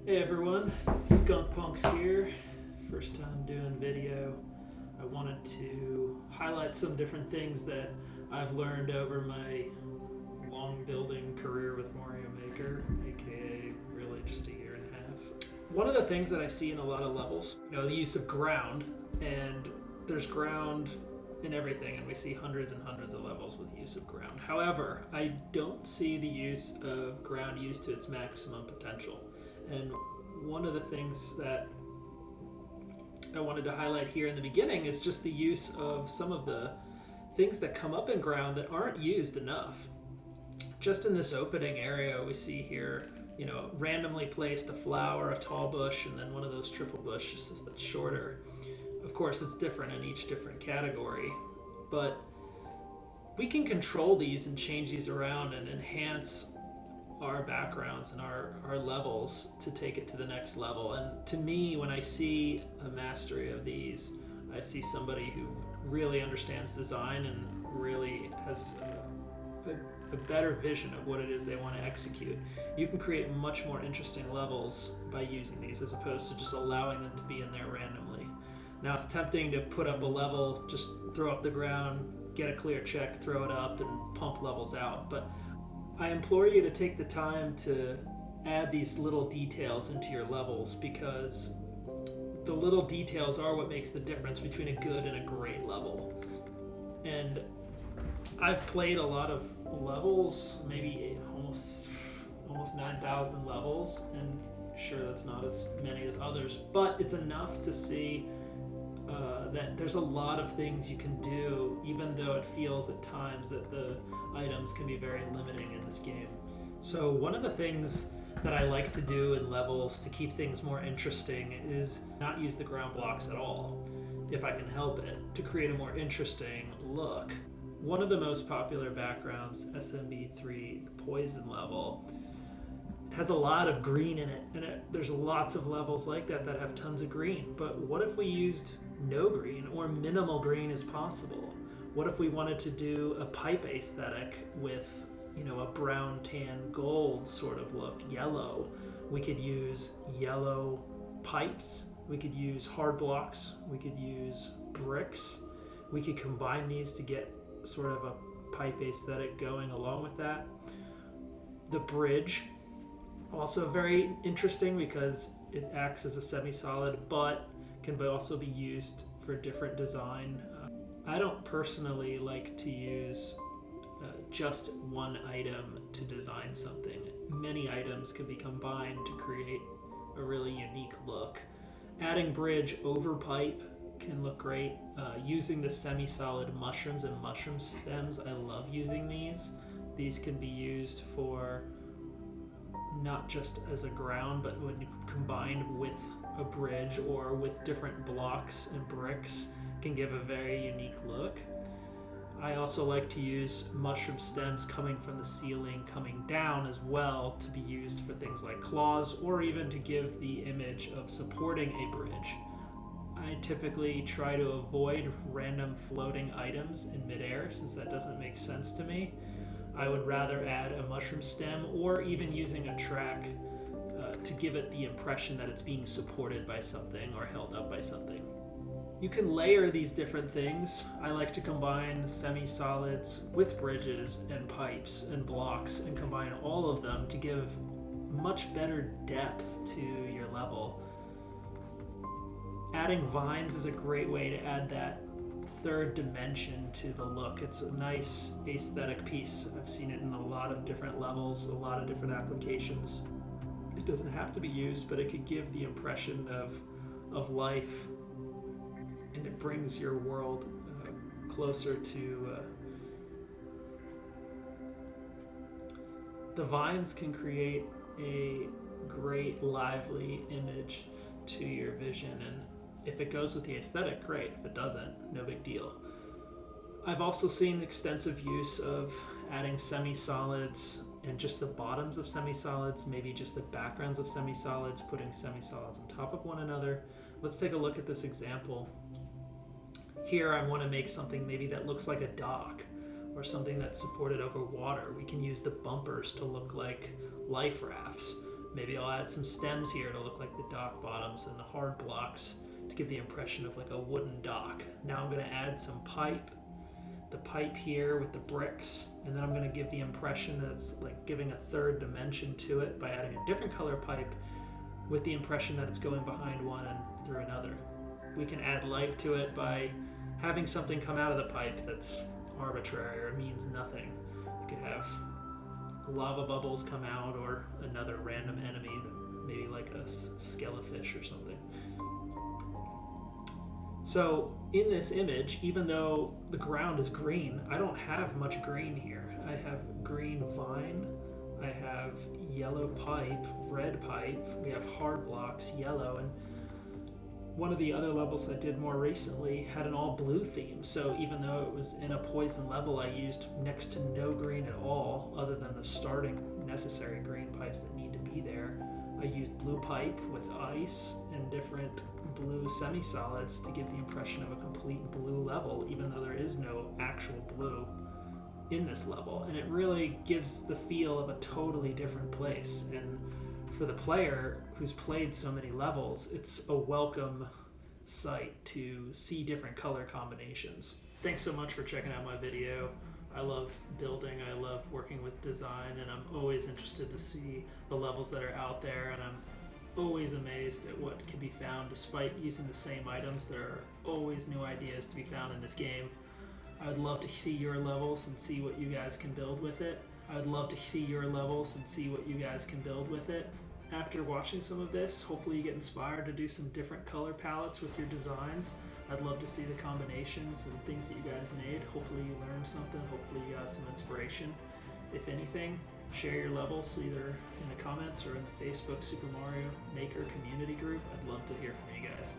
Hey everyone, it's Skunk Punks here. First time doing video. I wanted to highlight some different things that I've learned over my long building career with Mario Maker, aka really just a year and a half. One of the things that I see in a lot of levels, the use of ground, and there's ground in everything, and we see hundreds and hundreds of levels with use of ground. However, I don't see the use of ground used to its maximum potential. And one of the things that I wanted to highlight here in the beginning is just the use of some of the things that come up in ground that aren't used enough. Just in this opening area we see here, randomly placed a flower, a tall bush, and then one of those triple bushes that's shorter. Of course, it's different in each different category, but we can control these and change these around and enhance our backgrounds and our levels to take it to the next level. And to me, when I see a mastery of these, I see somebody who really understands design and really has a better vision of what it is they want to execute. You can create much more interesting levels by using these as opposed to just allowing them to be in there randomly. Now, it's tempting to put up a level, just throw up the ground, get a clear check, throw it up, and pump levels out. But I implore you to take the time to add these little details into your levels, because the little details are what makes the difference between a good and a great level. And I've played a lot of levels, maybe almost 9,000 levels, and sure, that's not as many as others, but it's enough to see that there's a lot of things you can do, even though it feels at times that the items can be very limiting in this game. So one of the things that I like to do in levels to keep things more interesting is not use the ground blocks at all, if I can help it, to create a more interesting look. One of the most popular backgrounds, SMB3, the Poison level, has a lot of green in it, and there's lots of levels like that have tons of green. But what if we used no green, or minimal green as possible? What if we wanted to do a pipe aesthetic with, a brown, tan, gold sort of look, yellow? We could use yellow pipes, we could use hard blocks, we could use bricks. We could combine these to get sort of a pipe aesthetic going along with that. The bridge, also very interesting because it acts as a semi-solid, but can also be used for different design. I don't personally like to use just one item to design something. Many items can be combined to create a really unique look. Adding bridge over pipe can look great. Using the semi-solid mushrooms and mushroom stems, I love using these. These can be used for not just as a ground, but when combined with a bridge or with different blocks and bricks, can give a very unique look. I also like to use mushroom stems coming from the ceiling, coming down as well, to be used for things like claws, or even to give the image of supporting a bridge. I typically try to avoid random floating items in midair, since that doesn't make sense to me. I would rather add a mushroom stem, or even using a track to give it the impression that it's being supported by something or held up by something. You can layer these different things. I like to combine semi-solids with bridges and pipes and blocks, and combine all of them to give much better depth to your level. Adding vines is a great way to add that third dimension to the look. It's a nice aesthetic piece. I've seen it in a lot of different levels, a lot of different applications. It doesn't have to be used, but it could give the impression of life, and it brings your world closer to... The vines can create a great lively image to your vision, and if it goes with the aesthetic, great. If it doesn't, no big deal. I've also seen extensive use of adding semi-solids and just the bottoms of semi-solids, maybe just the backgrounds of semi-solids, putting semi-solids on top of one another. Let's take a look at this example. Here I want to make something maybe that looks like a dock, or something that's supported over water. We can use the bumpers to look like life rafts. Maybe I'll add some stems here to look like the dock bottoms and the hard blocks to give the impression of like a wooden dock. Now I'm going to add some pipe, the pipe here with the bricks, and then I'm going to give the impression that it's like giving a third dimension to it by adding a different color pipe with the impression that it's going behind one and through another. We can add life to it by having something come out of the pipe that's arbitrary or means nothing. You could have lava bubbles come out or another random enemy, maybe like a skelefish or something. So in this image, even though the ground is green, I don't have much green here. I have green vine, I have yellow pipe, red pipe, we have hard blocks, yellow, and one of the other levels I did more recently had an all blue theme, so even though it was in a poison level, I used next to no green at all, other than the starting necessary green pipes that need to be there. I used blue pipe with ice and different blue semi-solids to give the impression of a complete blue level, even though there is no actual blue in this level. And it really gives the feel of a totally different place. And for the player who's played so many levels, it's a welcome sight to see different color combinations. Thanks so much for checking out my video. I love building, I love working with design, and I'm always interested to see the levels that are out there, and I'm always amazed at what can be found despite using the same items. There are always new ideas to be found in this game. I would love to see your levels and see what you guys can build with it. After watching some of this, hopefully you get inspired to do some different color palettes with your designs. I'd love to see the combinations and things that you guys made. Hopefully you learned something, hopefully you got some inspiration. If anything, share your levels either in the comments or in the Facebook Super Mario Maker community group. I'd love to hear from you guys.